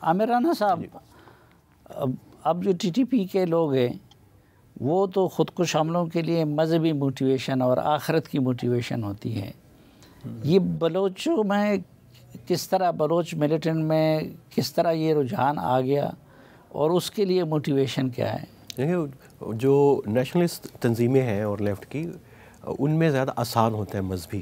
عامر رانا صاحب، اب جو ٹی ٹی پی کے لوگ ہیں وہ تو خودکش حملوں کے لیے مذہبی موٹیویشن اور آخرت کی موٹیویشن ہوتی ہے. یہ بلوچوں میں کس طرح، بلوچ ملیٹنٹ میں کس طرح یہ رجحان آ گیا اور اس کے لیے موٹیویشن کیا ہے؟ دیکھیں، جو نیشنلسٹ تنظیمیں ہیں اور لیفٹ کی، ان میں زیادہ آسان ہوتا ہے مذہبی،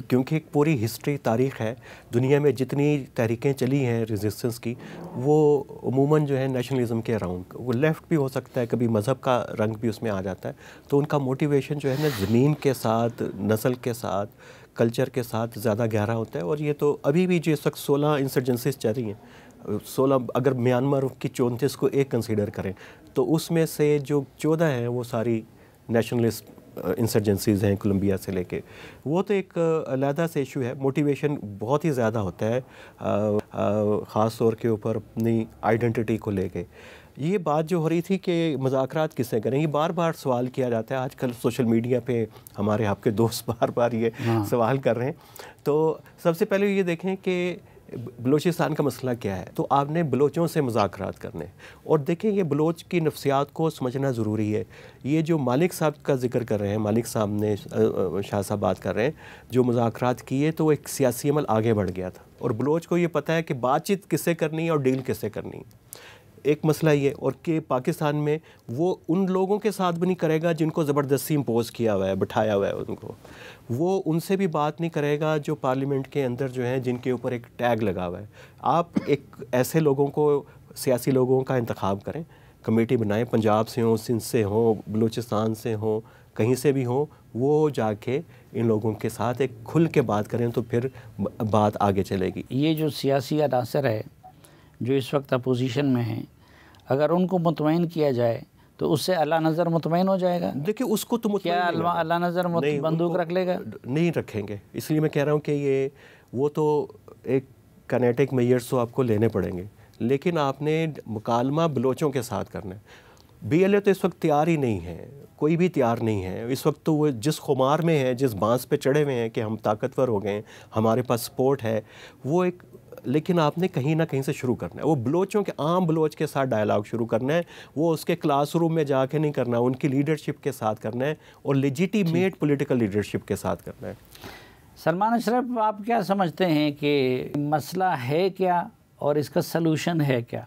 کیونکہ ایک پوری ہسٹری، تاریخ ہے دنیا میں جتنی تحریکیں چلی ہیں ریزسٹنس کی، وہ عموماً جو ہے نیشنلزم کے اراؤنڈ. وہ لیفٹ بھی ہو سکتا ہے، کبھی مذہب کا رنگ بھی اس میں آ جاتا ہے. تو ان کا موٹیویشن جو ہے نا زمین کے ساتھ، نسل کے ساتھ، کلچر کے ساتھ زیادہ گہرا ہوتا ہے. اور یہ تو ابھی بھی جو اس وقت 16 انسرجنسیز چل رہی ہیں، 16 اگر میانمار کی 34 کو ایک کنسیڈر کریں تو اس میں سے جو 14 ہیں وہ ساری نیشنلسٹ انسرجنسیز ہیں، کولمبیا سے لے کے. وہ تو ایک علیحدہ سے ایشو ہے. موٹیویشن بہت ہی زیادہ ہوتا ہے خاص طور کے اوپر اپنی آئیڈینٹی کو لے کے. یہ بات جو ہو رہی تھی کہ مذاکرات کس سے کریں، یہ بار بار سوال کیا جاتا ہے. آج کل سوشل میڈیا پہ ہمارے آپ کے دوست بار بار یہ سوال کر رہے ہیں. تو سب سے پہلے یہ دیکھیں کہ بلوچستان کا مسئلہ کیا ہے. تو آپ نے بلوچوں سے مذاکرات کرنے، اور دیکھیں یہ بلوچ کی نفسیات کو سمجھنا ضروری ہے. یہ جو مالک صاحب کا ذکر کر رہے ہیں، مالک صاحب نے، شاہ صاحب بات کر رہے ہیں، جو مذاکرات کیے تو وہ ایک سیاسی عمل آگے بڑھ گیا تھا. اور بلوچ کو یہ پتہ ہے کہ بات چیت کس سے کرنی ہے اور ڈیل کس سے کرنی ہے. ایک مسئلہ یہ، اور کہ پاکستان میں وہ ان لوگوں کے ساتھ بھی نہیں کرے گا جن کو زبردستی امپوز کیا ہوا ہے، بٹھایا ہوا ہے ان کو. وہ ان سے بھی بات نہیں کرے گا جو پارلیمنٹ کے اندر جو ہیں، جن کے اوپر ایک ٹیگ لگا ہوا ہے. آپ ایک ایسے لوگوں کو، سیاسی لوگوں کا انتخاب کریں، کمیٹی بنائیں، پنجاب سے ہوں، سندھ سے ہوں، بلوچستان سے ہوں، کہیں سے بھی ہوں، وہ جا کے ان لوگوں کے ساتھ ایک کھل کے بات کریں تو پھر بات آگے چلے گی. یہ جو سیاسی عناصر ہے جو اس وقت اپوزیشن میں ہیں، اگر ان کو مطمئن کیا جائے تو اس سے اعلیٰ نظر مطمئن ہو جائے گا. دیکھیں اس کو تو کیا اعلیٰ نظر بندوق رکھ لے گا؟ نہیں رکھیں گے. اس لیے میں کہہ رہا ہوں کہ وہ تو ایک کینیٹک میئرز تو آپ کو لینے پڑیں گے، لیکن آپ نے مکالمہ بلوچوں کے ساتھ کرنا ہے. بی ایل اے تو اس وقت تیار ہی نہیں ہے، کوئی بھی تیار نہیں ہے اس وقت. تو وہ جس خمار میں ہے، جس بانس پہ چڑھے ہوئے ہیں کہ ہم طاقتور ہو گئے ہیں، ہمارے پاس سپورٹ ہے، وہ ایک، لیکن آپ نے کہیں نہ کہیں سے شروع کرنا ہے. وہ بلوچوں کے، عام بلوچ کے ساتھ ڈائلاگ شروع کرنا ہے. وہ اس کے کلاس روم میں جا کے نہیں کرنا، ان کی لیڈرشپ کے ساتھ کرنا ہے، اور لیجیٹیمیٹ پولیٹیکل لیڈرشپ کے ساتھ کرنا ہے. سلمان اشرف، آپ کیا سمجھتے ہیں کہ مسئلہ ہے کیا اور اس کا سلوشن ہے کیا؟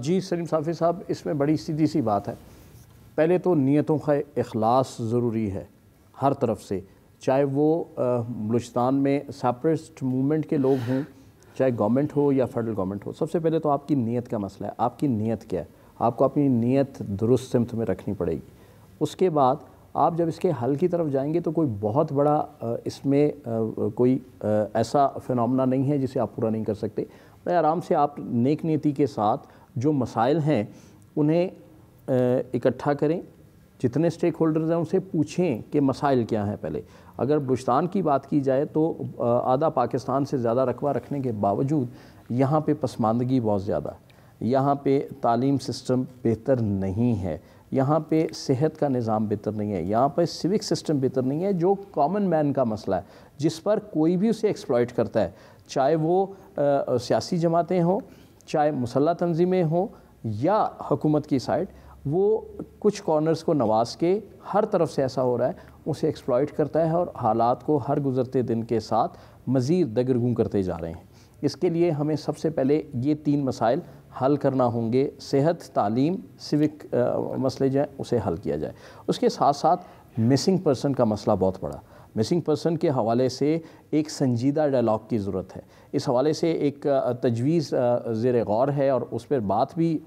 جی سلیم صافی صاحب، اس میں بڑی سیدھی سی بات ہے. پہلے تو نیتوں کا اخلاص ضروری ہے ہر طرف سے، چاہے وہ بلوچستان میں سیپریسٹ موومنٹ کے لوگ ہوں، چاہے گورنمنٹ ہو یا فیڈرل گورنمنٹ ہو. سب سے پہلے تو آپ کی نیت کا مسئلہ ہے. آپ کی نیت کیا ہے؟ آپ کو اپنی نیت درست سمت میں رکھنی پڑے گی. اس کے بعد آپ جب اس کے حل کی طرف جائیں گے تو کوئی بہت بڑا اس میں کوئی ایسا فنامنا نہیں ہے جسے آپ پورا نہیں کر سکتے. بڑے آرام سے آپ نیک نیتی کے ساتھ جو مسائل ہیں انہیں اکٹھا کریں. جتنے سٹیک ہولڈرز ہیں ان سے پوچھیں کہ مسائل کیا ہیں. پہلے اگر بلوچستان کی بات کی جائے تو آدھا پاکستان سے زیادہ رقبہ رکھنے کے باوجود یہاں پہ پسماندگی بہت زیادہ ہے. یہاں پہ تعلیم سسٹم بہتر نہیں ہے، یہاں پہ صحت کا نظام بہتر نہیں ہے، یہاں پہ سیوک سسٹم بہتر نہیں ہے، جو کامن مین کا مسئلہ ہے جس پر کوئی بھی اسے ایکسپلائٹ کرتا ہے، چاہے وہ سیاسی جماعتیں ہوں، چاہے مسلح تنظیمیں ہوں یا حکومت کی سائڈ. وہ کچھ کارنرز کو نواز کے ہر طرف سے ایسا ہو رہا ہے، اسے ایکسپلائٹ کرتا ہے اور حالات کو ہر گزرتے دن کے ساتھ مزید دگرگوں کرتے جا رہے ہیں. اس کے لیے ہمیں سب سے پہلے یہ 3 مسائل حل کرنا ہوں گے. صحت، تعلیم، سیوک مسئلے جو ہیں اسے حل کیا جائے. اس کے ساتھ ساتھ مسنگ پرسن کا مسئلہ بہت بڑا. مسنگ پرسن کے حوالے سے ایک سنجیدہ ڈائلاگ کی ضرورت ہے. اس حوالے سے ایک تجویز زیر غور ہے اور اس پر بات بھی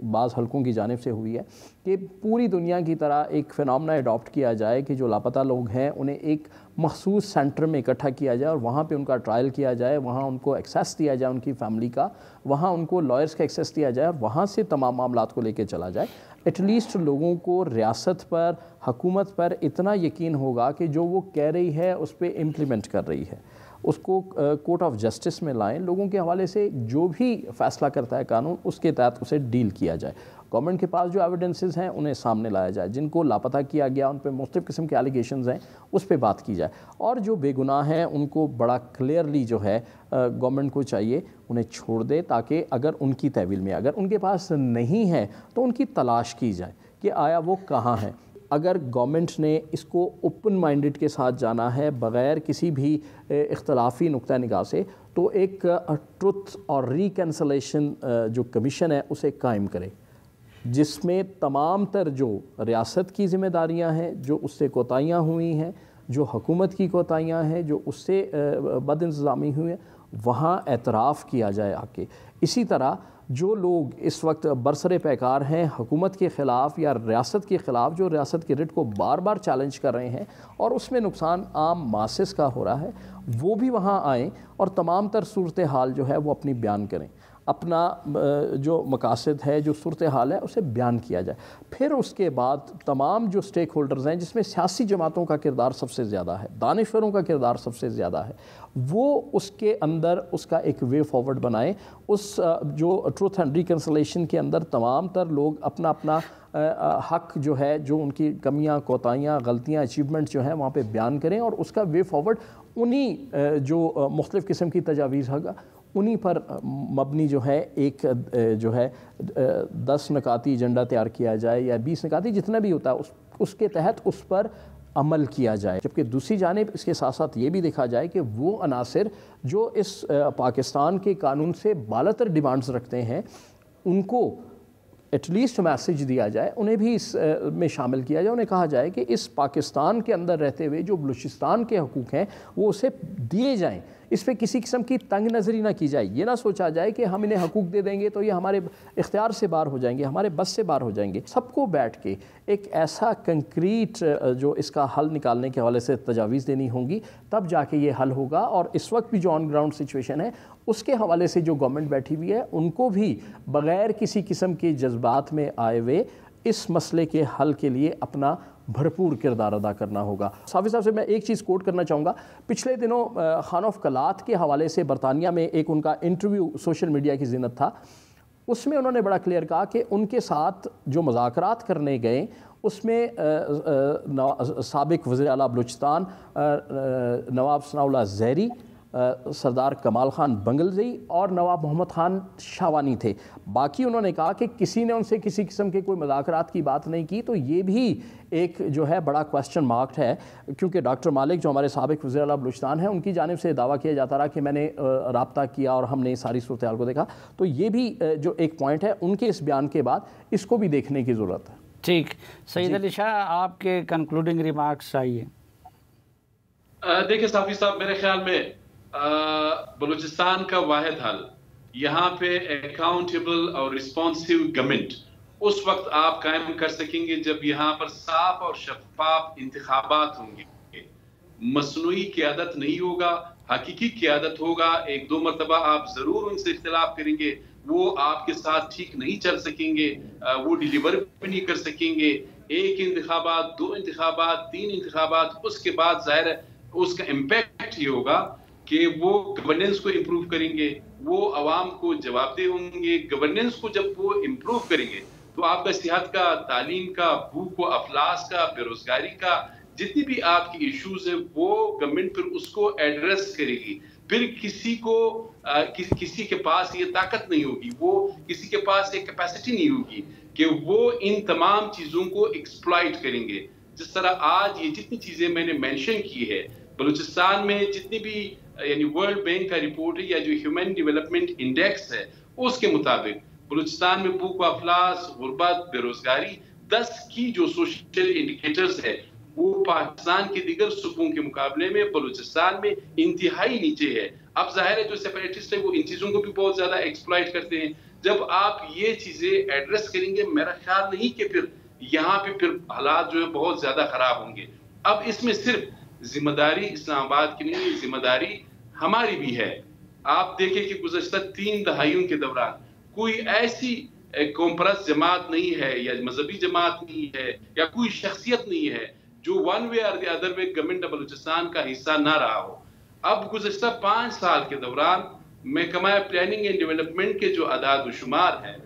بعض حلقوں کی جانب سے ہوئی ہے کہ پوری دنیا کی طرح ایک فنامنا اڈاپٹ کیا جائے کہ جو لاپتہ لوگ ہیں انہیں ایک مخصوص سینٹر میں اکٹھا کیا جائے اور وہاں پہ ان کا ٹرائل کیا جائے، وہاں ان کو ایکسیس دیا جائے ان کی فیملی کا، وہاں ان کو لائرز کا ایکسیس دیا جائے اور وہاں سے تمام معاملات کو لے کے چلا جائے. ایٹ لیسٹ لوگوں کو ریاست پر، حکومت پر اتنا یقین ہوگا کہ جو وہ کہہ رہی ہے اس پہ امپلیمنٹ کر رہی ہے. اس کو کورٹ آف جسٹس میں لائیں, لوگوں کے حوالے سے جو بھی فیصلہ کرتا ہے قانون اس کے تحت اسے ڈیل کیا جائے. گورنمنٹ کے پاس جو ایویڈنسز ہیں انہیں سامنے لایا جائے, جن کو لاپتہ کیا گیا ان پہ مختلف قسم کے الیگیشنز ہیں اس پہ بات کی جائے, اور جو بے گناہ ہیں ان کو بڑا کلیئرلی جو ہے گورنمنٹ کو چاہیے انہیں چھوڑ دے, تاکہ اگر ان کی تحویل میں اگر ان کے پاس نہیں ہے تو ان کی تلاش کی جائے کہ آیا وہ کہاں ہے. اگر گورنمنٹ نے اس کو اوپن مائنڈڈ کے ساتھ جانا ہے بغیر کسی بھی اختلافی نقطہ نگاہ سے, تو ایک ٹروتھ اور ریکنسلیشن جو کمیشن ہے اسے قائم کرے, جس میں تمام تر جو ریاست کی ذمہ داریاں ہیں, جو اس سے کوتاہیاں ہوئی ہیں, جو حکومت کی کوتاہیاں ہیں, جو اس سے بد انتظامی ہوئی ہیں, وہاں اعتراف کیا جائے آ کے. اسی طرح جو لوگ اس وقت برسر پیکار ہیں حکومت کے خلاف یا ریاست کے خلاف, جو ریاست کے رٹ کو بار بار چیلنج کر رہے ہیں اور اس میں نقصان عام ماسس کا ہو رہا ہے, وہ بھی وہاں آئیں اور تمام تر صورتحال جو ہے وہ اپنی بیان کریں, اپنا جو مقاصد ہے, جو صورتحال ہے اسے بیان کیا جائے. پھر اس کے بعد تمام جو سٹیک ہولڈرز ہیں, جس میں سیاسی جماعتوں کا کردار سب سے زیادہ ہے, دانشوروں کا کردار سب سے زیادہ ہے, وہ اس کے اندر اس کا ایک وے فارورڈ بنائیں. اس جو ٹروتھ اینڈ ریکنسلیشن کے اندر تمام تر لوگ اپنا اپنا حق جو ہے, جو ان کی کمیاں, کوتاہیاں, غلطیاں, اچیومنٹ جو ہیں وہاں پہ بیان کریں, اور اس کا وے فارورڈ انہی جو مختلف قسم کی تجاویز ہوگا انہی پر مبنی جو ہے ایک جو ہے 10 نکاتی ایجنڈا تیار کیا جائے یا 20 نکاتی, جتنا بھی ہوتا ہے اس کے تحت اس پر عمل کیا جائے. جبکہ دوسری جانب اس کے ساتھ ساتھ یہ بھی دیکھا جائے کہ وہ عناصر جو اس پاکستان کے قانون سے بالاتر ڈیمانڈز رکھتے ہیں ان کو ایٹ لیسٹ میسیج دیا جائے, انہیں بھی اس میں شامل کیا جائے. انہیں کہا جائے کہ اس پاکستان کے اندر رہتے ہوئے جو بلوچستان کے حقوق ہیں وہ اسے دیے جائیں, اس پہ کسی قسم کی تنگ نظری نہ کی جائے. یہ نہ سوچا جائے کہ ہم انہیں حقوق دے دیں گے تو یہ ہمارے اختیار سے باہر ہو جائیں گے, ہمارے بس سے باہر ہو جائیں گے. سب کو بیٹھ کے ایک ایسا کنکریٹ جو اس کا حل نکالنے کے حوالے سے تجاویز دینی ہوں گی, تب جا کے یہ حل ہوگا. اور اس وقت بھی جو آن گراؤنڈ سچویشن ہے اس کے حوالے سے جو گورنمنٹ بیٹھی ہوئی ہے ان کو بھی بغیر کسی قسم کے جذبات میں آئے ہوئے اس مسئلے کے حل کے لیے اپنا بھرپور کردار ادا کرنا ہوگا. صافی صاحب سے میں ایک چیز کوٹ کرنا چاہوں گا. پچھلے دنوں خان آف کلات کے حوالے سے برطانیہ میں ایک ان کا انٹرویو سوشل میڈیا کی زینت تھا, اس میں انہوں نے بڑا کلیئر کہا کہ ان کے ساتھ جو مذاکرات کرنے گئے اس میں سابق وزیر اعلیٰ بلوچستان نواب ثناء اللہ زہری, سردار کمال خان بنگلزئی اور نواب محمد خان شاوانی تھے. باقی انہوں نے کہا کہ کسی نے ان سے کسی قسم کے کوئی مذاکرات کی بات نہیں کی. تو یہ بھی ایک جو ہے بڑا کوسچن مارک ہے, کیونکہ ڈاکٹر مالک جو ہمارے سابق وزیر اعلیٰ بلوچستان ہیں ان کی جانب سے دعویٰ کیا جاتا رہا کہ میں نے رابطہ کیا اور ہم نے ساری صورتحال کو دیکھا. تو یہ بھی جو ایک پوائنٹ ہے ان کے اس بیان کے بعد اس کو بھی دیکھنے کی ضرورت ہے. ٹھیک, سعید علی شاہ آپ کے کنکلوڈنگ ریمارکس چاہیے. دیکھیں صافی صاحب, میرے خیال میں بلوچستان کا واحد حل یہاں پہ اکاؤنٹیبل اور رسپانسو گورنمنٹ اس وقت آپ قائم کر سکیں گے جب یہاں پر صاف اور شفاف انتخابات ہوں گے. مصنوعی قیادت نہیں ہوگا, حقیقی قیادت ہوگا. 1-2 مرتبہ آپ ضرور ان سے اختلاف کریں گے, وہ آپ کے ساتھ ٹھیک نہیں چل سکیں گے, وہ ڈیلیور بھی نہیں کر سکیں گے. 1 انتخابات, 2 انتخابات, 3 انتخابات, اس کے بعد ظاہر ہے اس کا امپیکٹ یہ ہوگا کہ وہ گورننس کو امپروو کریں گے, وہ عوام کو جواب دہ ہوں گے. گورننس کو جب وہ امپروو کریں گے تو آپ کا صحت کا, تعلیم کا, بھوک و افلاس کا, بے روزگاری کا, جتنی بھی آپ کی ایشوز ہیں وہ گورنمنٹ پھر اس کو ایڈریس کرے گی. پھر کسی کے پاس یہ طاقت نہیں ہوگی, وہ کسی کے پاس یہ کیپیسٹی نہیں ہوگی کہ وہ ان تمام چیزوں کو ایکسپلائٹ کریں گے. جس طرح آج یہ جتنی چیزیں میں نے مینشن کی ہے بلوچستان میں, جتنی بھی یعنی ورلڈ بینک کا رپورٹ ہے یا جو ہیومن ڈیولپمنٹ انڈیکس ہے اس کے مطابق بلوچستان میں بھوک و افلاس, غربت, بے روزگاری 10 کی جو سوشل انڈیکیٹرز ہے وہ پاکستان کے دیگر صوبوں کے مقابلے میں بلوچستان میں انتہائی نیچے ہے. اب ظاہر ہے جو سیپریٹسٹ ہیں وہ ان چیزوں کو بھی بہت زیادہ ایکسپلائٹ کرتے ہیں. جب آپ یہ چیزیں ایڈریس کریں گے میرا خیال نہیں کہ پھر یہاں پہ پھر حالات جو ہے بہت زیادہ خراب ہوں گے. اب اس میں صرف ذمہ داری اسلام آباد کی نہیں, ذمہ داری ہماری بھی ہے. آپ دیکھیں کہ گزشتہ 3 دہائیوں کے دوران کوئی ایسی قوم پرست جماعت نہیں ہے یا مذہبی جماعت نہیں ہے یا کوئی شخصیت نہیں ہے جو ون وے اور the other way government Balochistan کا حصہ نہ رہا ہو. اب گزشتہ 5 سال کے دوران محکمہ پلاننگ اینڈ ڈیولپمنٹ کے جو اعداد و شمار ہیں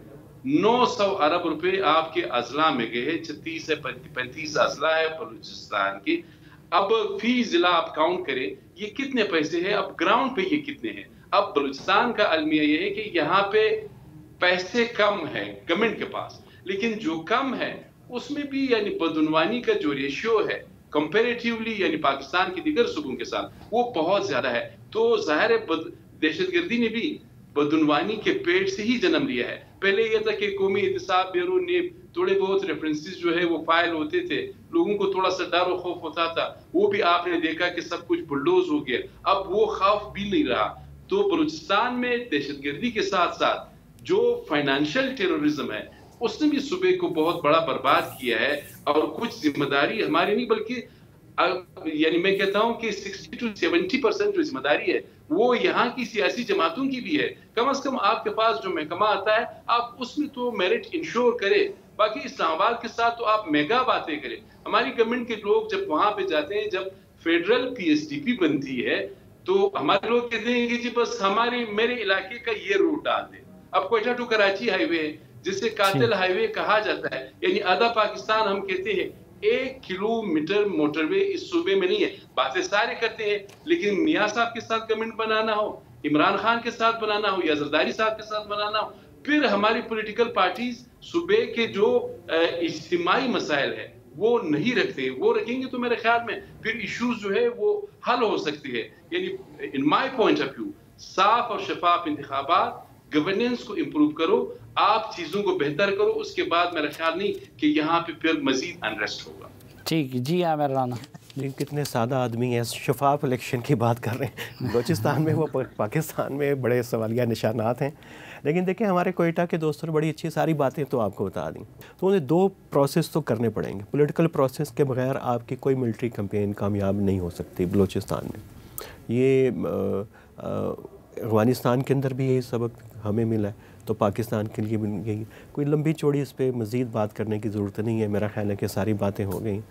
900 ارب روپے آپ کے اضلاع میں گئے ہیں. 36 سے 35 اضلاع ہے بلوچستان کی. اب فی ضلع آپ کاؤنٹ کریں یہ کتنے پیسے ہیں, اب گراؤنڈ پہ یہ کتنے ہیں. اب بلوچستان کا المیہ یہ ہے کہ یہاں پہ پیسے کم ہیں گورنمنٹ کے پاس, لیکن جو کم ہے اس میں بھی یعنی بدعنوانی کا جو ریشیو ہے کمپیریٹیولی یعنی پاکستان کے دیگر صوبوں کے ساتھ وہ بہت زیادہ ہے. تو ظاہر ہے دہشت گردی نے بھی بدعنوانی کے پیٹ سے ہی جنم لیا ہے. پہلے یہ تھا کہ قومی احتساب بیورو نے تھوڑے بہت ریفرنسز جو ہے وہ فائل ہوتے تھے, لوگوں کو تھوڑا سا ڈر و خوف ہوتا تھا, وہ بھی آپ نے دیکھا کہ سب کچھ بلڈوز ہو گیا, اب وہ خوف بھی نہیں رہا. تو بلوچستان میں دہشت گردی کے ساتھ ساتھ جو فائنانشل ٹیررزم ہے اس نے بھی صوبے کو بہت بڑا برباد کیا ہے, اور کچھ ذمہ داری ہماری نہیں بلکہ یعنی میں کہتا ہوں کہ 60 to 70% جو ذمہ داری ہے وہ یہاں کی سیاسی جماعتوں کی بھی ہے. کم از کم آپ کے پاس جو محکمہ آتا ہے آپ اس میں تو میرٹ انشور کرے, باقی اسلام آباد کے ساتھ تو آپ میگا باتیں کریں. ہماری گورنمنٹ کے لوگ جب وہاں پہ جاتے ہیں, جب فیڈرل PSDP بنتی ہے تو ہمارے لوگ کہتے ہیں کہ جی بس میرے علاقے کا یہ روٹ ڈال دیں. اب کوئٹہ ٹو کراچی ہائی وے جسے قاتل ہائی وے کہا جاتا ہے, یعنی آدھا پاکستان ہم کہتے ہیں 1 کلومیٹر موٹر وے اس صوبے میں نہیں ہے. باتیں سارے کرتے ہیں لیکن میاں صاحب کے ساتھ گورنمنٹ بنانا ہو, عمران خان کے ساتھ بنانا ہو یا زرداری صاحب کے ساتھ بنانا ہو, پھر ہماری پولیٹیکل پارٹیز صوبے کے جو اجتماعی مسائل ہے وہ نہیں رکھتے. وہ رکھیں گے تو میرے خیال میں پھر ایشوز جو ہے وہ حل ہو سکتی ہے. یعنی ان مائی پوائنٹ آف ویو صاف اور شفاف انتخابات, گورننس کو امپروو کرو, آپ چیزوں کو بہتر کرو, اس کے بعد میرا خیال نہیں کہ یہاں پہ پھر مزید انریسٹ ہوگا. ٹھیک, جی عامر رانا. جی کتنے سادہ آدمی ہیں, شفاف الیکشن کی بات کر رہے ہیں. بلوچستان میں وہ پاکستان میں بڑے سوالیہ نشانات ہیں. لیکن دیکھیں ہمارے کوئٹہ کے دوستوں نے بڑی اچھی ساری باتیں تو آپ کو بتا دیں. تو انہیں 2 پروسیس تو کرنے پڑیں گے. پولیٹیکل پروسیس کے بغیر آپ کی کوئی ملٹری کمپین کامیاب نہیں ہو سکتی بلوچستان میں. یہ افغانستان کے اندر بھی یہی سبق ہمیں ملا ہے, تو پاکستان کے لیے بھی یہی. کوئی لمبی چوڑی اس پہ مزید بات کرنے کی ضرورت نہیں ہے, میرا خیال ہے کہ ساری باتیں ہو گئیں.